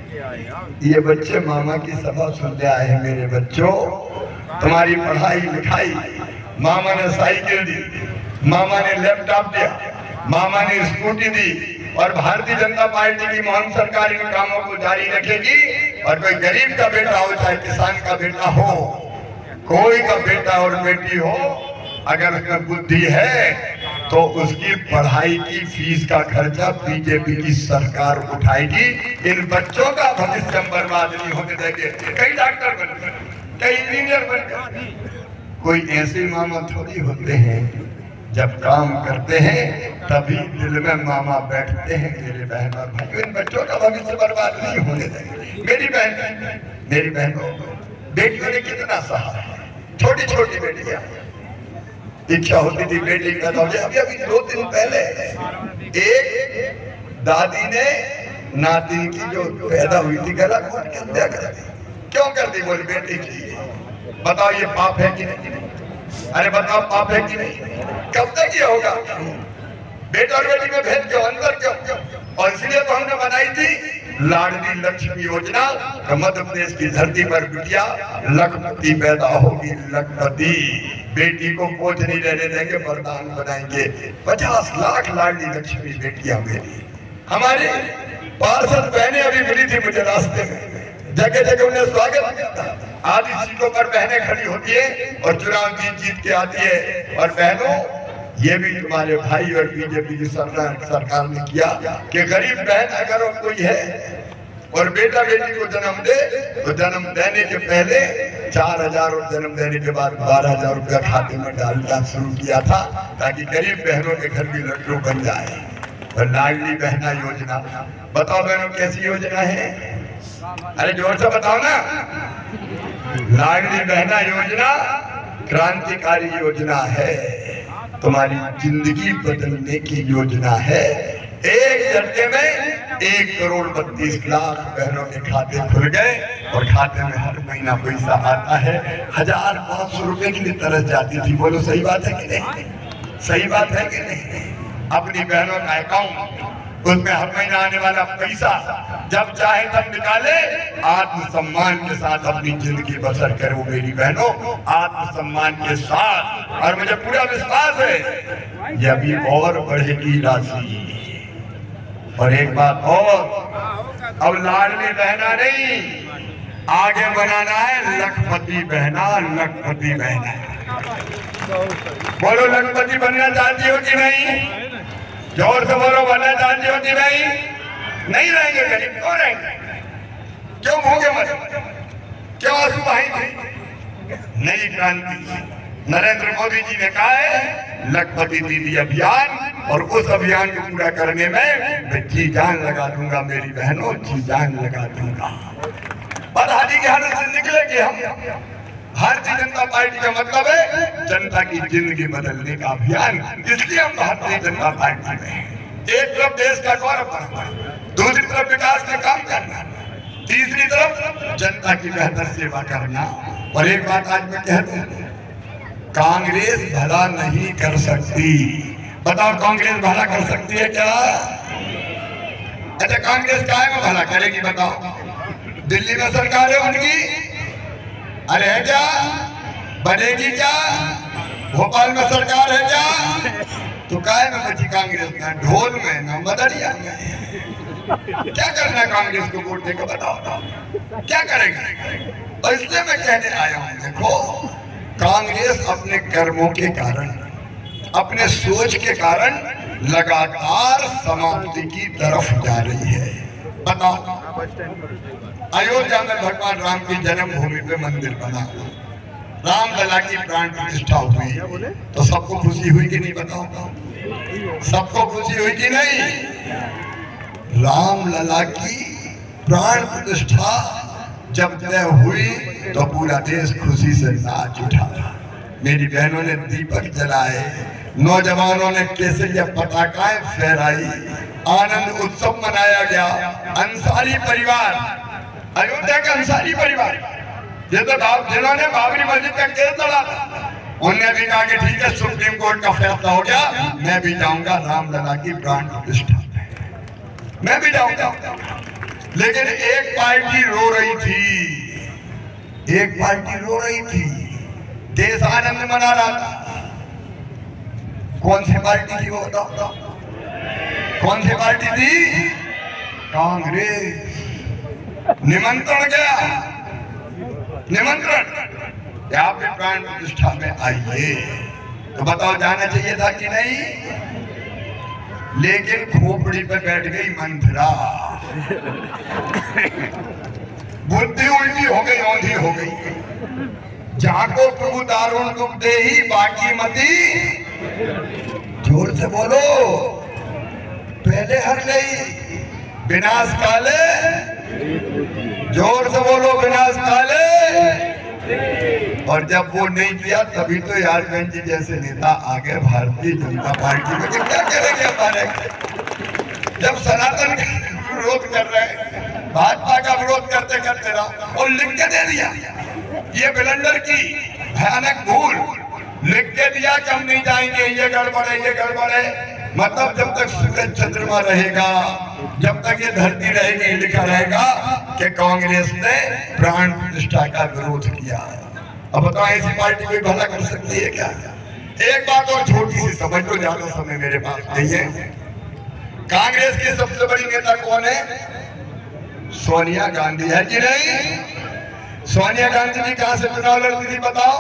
ये बच्चे मामा की सभा सुनने आए हैं। मेरे बच्चों, तुम्हारी पढ़ाई लिखाई, मामा ने साइकिल दी, मामा ने लैपटॉप दिया, मामा ने स्कूटी दी, और भारतीय जनता पार्टी की मोहन सरकार इन कामों को जारी रखेगी। और कोई गरीब का बेटा हो, चाहे किसान का बेटा हो, कोई का बेटा और बेटी हो, अगर उसमें बुद्धि है तो उसकी पढ़ाई की फीस का खर्चा बीजेपी की सरकार उठाएगी। इन बच्चों का भविष्य बर्बाद नहीं होने देंगे। कई डॉक्टर बन गए, कई इंजीनियर बन गए। कोई ऐसे मामा थोड़ी होते हैं, जब काम करते हैं तभी दिल में मामा बैठते हैं। मेरे बहन और भाई, इन बच्चों का भविष्य बर्बाद नहीं होने देंगे। मेरी बहनों, बेटियों ने कितना सहा है। छोटी छोटी बेटियां, इच्छा होती थी बेटी पैदा हो जाए। अभी 2 दिन पहले एक दादी ने नातिन की जो पैदा हुई थी गला घोट के हत्या कर दी। क्यों कर दी? बोली बेटी की। बताओ ये पाप है कि नहीं? अरे बताओ पाप है कि नहीं? कब तक ये होगा? बेटा और बेटी में भेद क्यों, अंतर क्यों? और इसलिए तो हमने बनाई थी लाडली लक्ष्मी योजना। मध्य प्रदेश की धरती पर बिटिया लखपति पैदा होगी, लखपति। बेटी को कोच नहीं रहने देंगे, वरदान बनाएंगे। 50 लाख लाडली लक्ष्मी बेटियां मेरी। हमारी पार्षद बहनें अभी मिली थी मुझे रास्ते में, जगह जगह उन्हें स्वागत किया। आधी सीटों पर बहनें खड़ी होती है और चुनाव जीत के आती है। और बहनों, ये भी तुम्हारे भाई और बीजेपी की सरकार ने किया कि गरीब बहन अगर कोई है और बेटा बेटी को जन्म दे तो जन्म देने के पहले 4000 और जन्म देने के बाद 12000 रुपया खाते में डालना शुरू किया था, ताकि गरीब बहनों के घर भी लड्डू बन जाए। और लाडली बहना योजना, बताओ बहनों कैसी योजना है? अरे जोर से बताओ ना। लाडली बहना योजना क्रांतिकारी योजना है, तुम्हारी जिंदगी बदलने की योजना है। एक झटके में 1,32,00,000 बहनों के खाते खुल गए और खाते में हर महीना पैसा आता है। 1500 रुपए के लिए तरस जाती थी। बोलो सही बात है कि नहीं? सही बात है कि नहीं? अपनी बहनों का अकाउंट, उसमें हर महीना आने वाला पैसा जब चाहे तब निकाले, आत्मसम्मान के साथ अपनी जिंदगी बसर करो मेरी बहनों, आत्मसम्मान के साथ। और मुझे पूरा विश्वास है ये अभी और बढ़ेगी राशि। और एक बात और, अब लाडली बहना नहीं, आगे बनाना है लखपति बहना, लखपति बहना। बोलो लखपति बनना चाहती हो कि नहीं? जोर से बोलो, बनना चाहती हो कि नहीं? नहीं रहेंगे गरीब, क्यों रहेंगे? क्यों भूखे मरे? क्यों आंसू बहाएंगे? नई क्रांति नरेंद्र मोदी जी ने कहा है लखपति दीदी अभियान, और उस अभियान को पूरा करने में मैं जी जान लगा दूंगा मेरी बहनों, जी जान लगा दूंगा। बदहाली की हालत से निकलेंगे हम। भारतीय जनता पार्टी का मतलब है जनता की जिंदगी बदलने का अभियान। इसलिए हम भारतीय जनता पार्टी में हैं। एक तरफ देश का गौरव बढ़ाना, दूसरी तरफ विकास में काम करना, तीसरी तरफ जनता की बेहतर सेवा करना। और एक बात आज मैं कह दूं, कांग्रेस भला नहीं कर सकती। बताओ कांग्रेस भला कर सकती है क्या? अच्छा कांग्रेस काय में भला करेगी बताओ? दिल्ली में सरकार है उनकी, अरे है क्या? बनेगी क्या? भोपाल में सरकार है क्या? तो काय में बची कांग्रेस? ना ढोल में, ना मदरिया में। क्या करना है कांग्रेस को वोट देकर बताओ, क्या करेंगे? और इसलिए मैं कहने आया हूं, देखो कांग्रेस अपने कर्मों के कारण, अपने सोच के कारण लगातार समाप्ति की तरफ जा रही है। बताओ, अयोध्या में भगवान राम की जन्मभूमि पे मंदिर बना, रामलला की प्राण प्रतिष्ठा हुई, तो सबको खुशी हुई कि नहीं? बताओ, सबको खुशी हुई कि नहीं? रामलला की प्राण प्रतिष्ठा जब तय हुई तो पूरा देश खुशी से नाच उठा। मेरी बहनों ने दीपक जलाए, नौजवानों ने केसरिया पताकाएं फहराई, आनंद उत्सव मनाया गया। अंसारी परिवार, अयोध्या का अंसारी परिवार, ये तो जिन्होंने बाबरी मस्जिद का केस लड़ा था, उनने भी कहा कि ठीक है सुप्रीम कोर्ट का फैसला हो गया, मैं भी जाऊंगा रामलला की प्राण प्रतिष्ठा, मैं भी जाऊंगा। लेकिन एक पार्टी रो रही थी, एक पार्टी रो रही थी, देश आनंद मना रहा था। कौन सी पार्टी थी वो बताओ? कौन सी पार्टी थी? कांग्रेस। निमंत्रण गया, निमंत्रण क्या आप भी प्राण प्रतिष्ठा में आइए, तो बताओ जाना चाहिए था कि नहीं? लेकिन खोपड़ी पे बैठ गई मंत्रा, बुद्धि उल्टी हो गई, औंधी हो गई। जाको प्रभु दारुण दुख दे ही बाकी मती, जोर से बोलो, पहले हर गई विनाश काले, जोर से बोलो विनाश काले। और जब वो नहीं किया तभी तो यारगंज जी जैसे नेता आगे भारतीय जनता पार्टी में, क्या करेंगे हमारे? जब सनातन का विरोध कर रहे हैं, भाजपा का विरोध करते करते रहो और लिख के दे दिया, ये बिलंडर की भयानक भूल, लिख के दिया कि हम नहीं जाएंगे, ये गड़बड़ है, ये गड़बड़ है। मतलब जब तक सूरज चंद्रमा रहेगा, जब तक ये धरती रहेगी, लिखा रहेगा कि कांग्रेस ने प्राण प्रतिष्ठा का विरोध किया। अब बताओ ऐसी पार्टी कोई भला कर सकती है क्या? एक बात और छोटी सी समझ लो, ज्यादा समय मेरे पास नहीं है। कांग्रेस की सबसे बड़ी नेता कौन है? सोनिया गांधी है कि नहीं? सोनिया गांधी जी कहां से चुनाव लड़ती थी बताओ?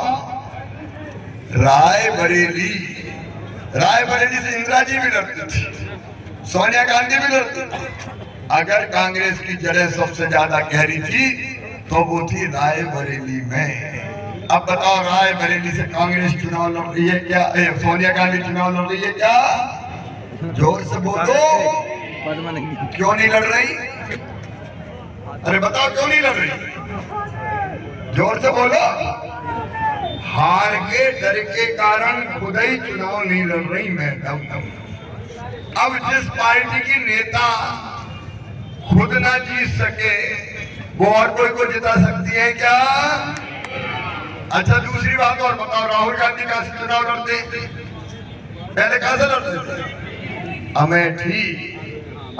रायबरेली। रायबरेली से इंदिरा जी भी लड़ती थी, सोनिया गांधी भी लड़ती थी। अगर कांग्रेस की जड़ें सबसे ज्यादा गहरी थी तो वो थी रायबरेली में। अब बताओ रायबरेली से कांग्रेस चुनाव लड़ रही है क्या? सोनिया गांधी चुनाव लड़ रही है क्या? जोर से बोलो, क्यों नहीं लड़ रही? अरे बताओ क्यों नहीं लड़ रही? जोर से बोलो। हार के डर के कारण खुद ही चुनाव नहीं लड़ रही मैडम। अब जिस पार्टी की नेता खुद ना जीत सके वो और कोई को जिता सकती है क्या? अच्छा दूसरी बात और बताओ, राहुल गांधी कहां से चुनाव लड़ते? पहले कहां से लड़ते थे? अमेठी।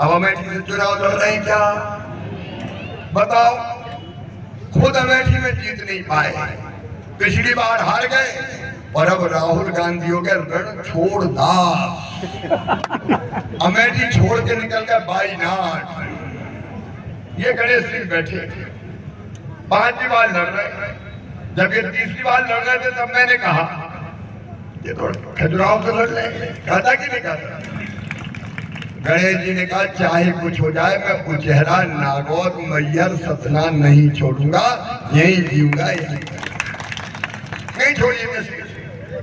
अब अमेठी से चुनाव लड़ रहे हैं क्या? बताओ, खुद अमेठी में जीत नहीं पाए, पिछली बार हार गए और अब राहुल गांधी हो गए रण छोड़ दास। अमेठी छोड़ के निकल गए वायनाड। ये गणेश सिंह बैठे 5वीं बार लड़ रहे, जब ये 3री बार लड़ रहे थे तब मैंने कहा ये तो खजुराहो से लड़ रहे, कहता कि नहीं कहता? गणेश जी ने कहा चाहे कुछ हो जाए मैं उचेहरा, नागौर, मैहर, सतना नहीं छोड़ूंगा, यही जीऊंगा, यही नहीं छोड़िए।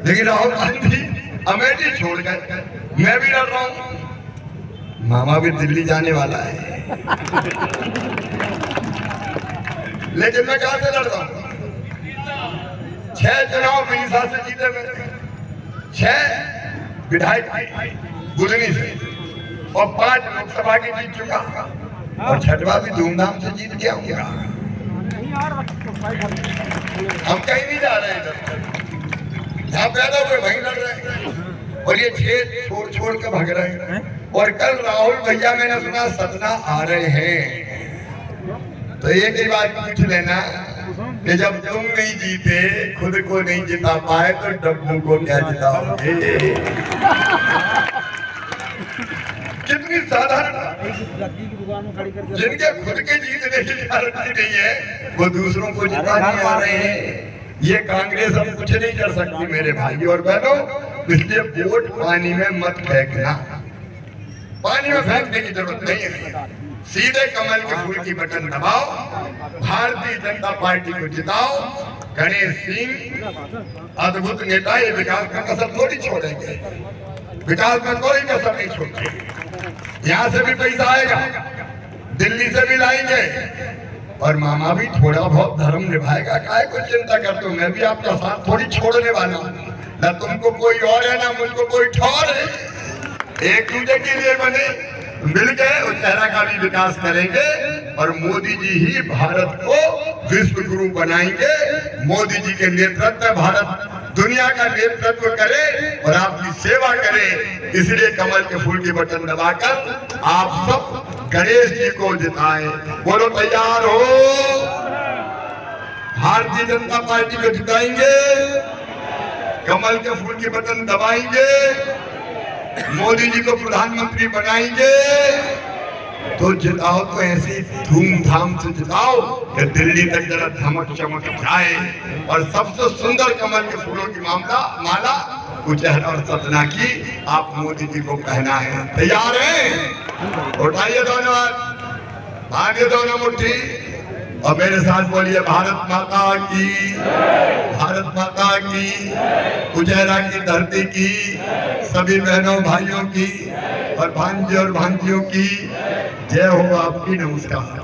लेकिन राहुल गांधी अमेठी छोड़ गए, मैं भी लड़ रहा हूं, मामा भी दिल्ली जाने वाला है। लेकिन मैं कहां से लड़ रहा हूं? 6 चुनाव मिनीसा से जीते मैंने, 6 विधायक बुधनी से और 5 लोकसभा की जीत चुका और 6वां भी धूमधाम से जीत के आऊंगा। हम कहीं नहीं जा रहे हैं, जहां पैदा हुए वहीं लड़ रहे हैं और ये 6 छोड़ छोड़ के भाग रहे हैं। और कल राहुल भैया मैंने सुना सतना आ रहे हैं, तो एक ही बात पूछ लेना कि जब तुम नहीं जीते, खुद को नहीं जिता पाए तो डब्बू को क्या जिताओगे? कितनी साधारण, जिनके खुद के जीतने की गारंटी नहीं है वो दूसरों को जिताने आ रहे हैं। ये कांग्रेस अब कुछ नहीं कर सकती मेरे भाई और बहनों, इसलिए वोट पानी में मत फेंकना, पानी में फेंकने की जरूरत नहीं है। सीधे कमल के फूल की बटन दबाओ, भारतीय जनता पार्टी को जिताओ। गणेश सिंह अद्भुत नेता, ये विकास का कसर थोड़ी छोड़ेंगे, विकास में कोई कसर नहीं छोड़ेंगे। यहाँ से भी पैसा आएगा, दिल्ली से भी लाएंगे और मामा भी थोड़ा बहुत धर्म निभाएगा। काहे को चिंता करते हो? मैं भी आपका साथ थोड़ी छोड़ने वाला हूँ, ना तुमको कोई और है ना मुझको कोई ठौर है। एक दूसरे के लिए बने, मिलकर उत्तरा का भी विकास करेंगे और मोदी जी ही भारत को विश्व गुरु बनाएंगे। मोदी जी के नेतृत्व में भारत दुनिया का नेतृत्व करे और आपकी सेवा करे। इसलिए कमल के फूल के बटन दबाकर आप सब गणेश जी को जिताएं। बोलो तैयार हो? भारतीय जनता पार्टी को जिताएंगे, कमल के फूल के बटन दबाएंगे, मोदी जी को प्रधानमंत्री बनाएंगे। तो जिताओ तो ऐसी धूमधाम से जिताओ कि दिल्ली तक जरा धमक चमक जाए और सबसे सुंदर कमल के फूलों की माला कुचहरा और सतना की आप मोदी जी को कहना है। तैयार हैं? उठाइए दोनों हाथ, आगे दोनों मुट्ठी और मेरे साथ बोलिए भारत माता की, भारत माता की, कुचहरा की धरती की, सभी बहनों भाइयों की और भांजे और भांजियों की जय हो आपकी। नमस्कार।